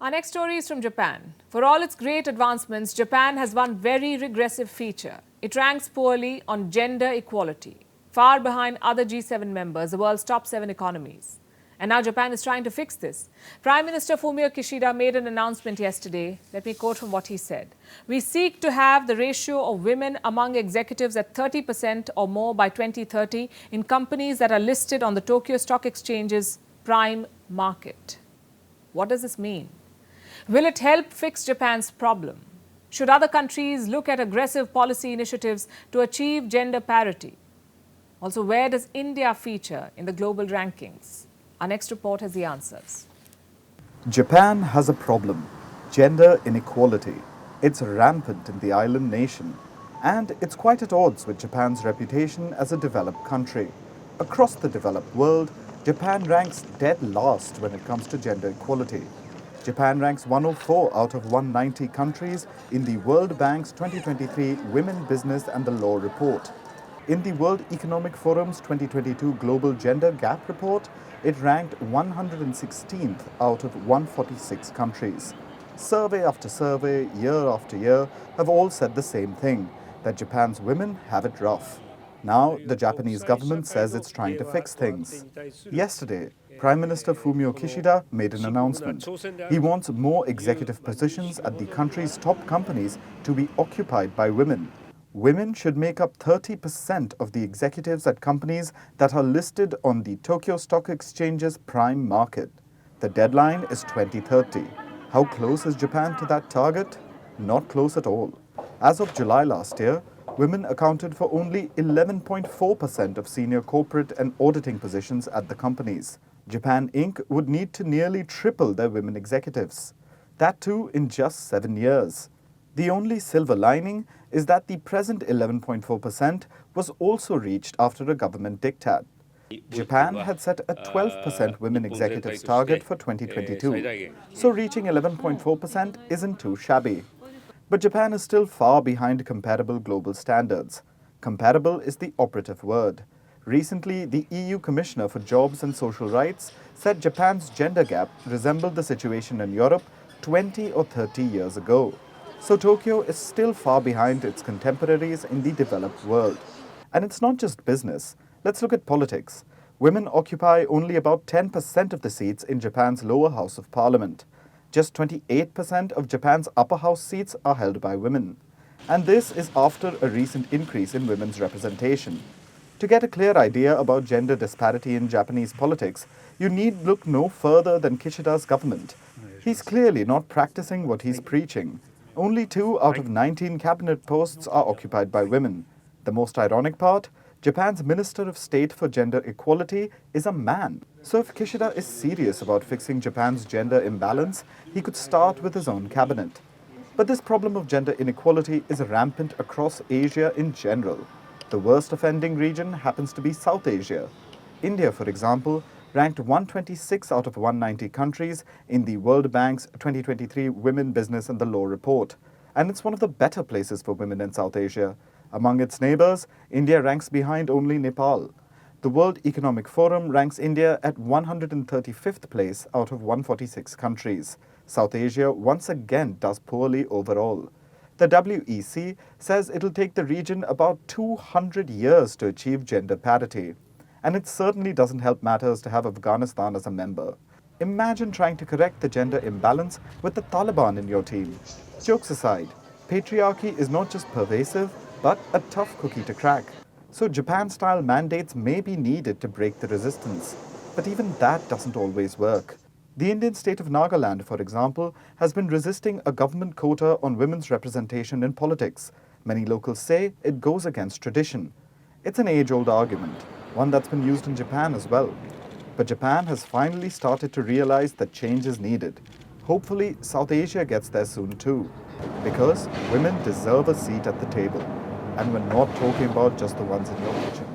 Our next story is from Japan. For all its great advancements, Japan has one very regressive feature. It ranks poorly on gender equality, far behind other G7 members, the world's top 7 economies. And now Japan is trying to fix this. Prime Minister Fumio Kishida made an announcement yesterday. Let me quote from what he said. "We seek to have the ratio of women among executives at 30% or more by 2030 in companies that are listed on the Tokyo Stock Exchange's prime market." What does this mean? Will it help fix Japan's problem? Should other countries look at aggressive policy initiatives to achieve gender parity? Also, where does India feature in the global rankings? Our next report has the answers. Japan has a problem: gender inequality. It's rampant in the island nation, and it's quite at odds with Japan's reputation as a developed country. Across the developed world, Japan ranks dead last when it comes to gender equality. Japan ranks 104 out of 190 countries in the World Bank's 2023 Women, Business and the Law report. In the World Economic Forum's 2022 Global Gender Gap report, it ranked 116th out of 146 countries. Survey after survey, year after year, have all said the same thing, that Japan's women have it rough. Now, the Japanese government says it's trying to fix things. Yesterday, Prime Minister Fumio Kishida made an announcement. He wants more executive positions at the country's top companies to be occupied by women. Women should make up 30% of the executives at companies that are listed on the Tokyo Stock Exchange's prime market. The deadline is 2030. How close is Japan to that target? Not close at all. As of July last year, women accounted for only 11.4% of senior corporate and auditing positions at the companies. Japan Inc. would need to nearly triple their women executives. That too in just 7 years. The only silver lining is that the present 11.4% was also reached after a government diktat. Japan had set a 12% women executives target for 2022, so reaching 11.4% isn't too shabby. But Japan is still far behind comparable global standards. Comparable is the operative word. Recently, the EU Commissioner for Jobs and Social Rights said Japan's gender gap resembled the situation in Europe 20 or 30 years ago. So Tokyo is still far behind its contemporaries in the developed world. And it's not just business. Let's look at politics. Women occupy only about 10% of the seats in Japan's lower house of parliament. Just 28% of Japan's upper house seats are held by women. And this is after a recent increase in women's representation. To get a clear idea about gender disparity in Japanese politics, you need look no further than Kishida's government. He's clearly not practicing what he's preaching. Only 2 out of 19 cabinet posts are occupied by women. The most ironic part, Japan's Minister of State for Gender Equality is a man. So if Kishida is serious about fixing Japan's gender imbalance, he could start with his own cabinet. But this problem of gender inequality is rampant across Asia in general. The worst offending region happens to be South Asia. India, for example, ranked 126 out of 190 countries in the World Bank's 2023 Women, Business and the Law report. And it's one of the better places for women in South Asia. Among its neighbors, India ranks behind only Nepal. The World Economic Forum ranks India at 135th place out of 146 countries. South Asia once again does poorly overall. The WEC says it'll take the region about 200 years to achieve gender parity. And it certainly doesn't help matters to have Afghanistan as a member. Imagine trying to correct the gender imbalance with the Taliban in your team. Jokes aside, patriarchy is not just pervasive, but a tough cookie to crack. So Japan-style mandates may be needed to break the resistance. But even that doesn't always work. The Indian state of Nagaland, for example, has been resisting a government quota on women's representation in politics. Many locals say it goes against tradition. It's an age-old argument, one that's been used in Japan as well. But Japan has finally started to realize that change is needed. Hopefully, South Asia gets there soon too. Because women deserve a seat at the table. And we're not talking about just the ones in your kitchen.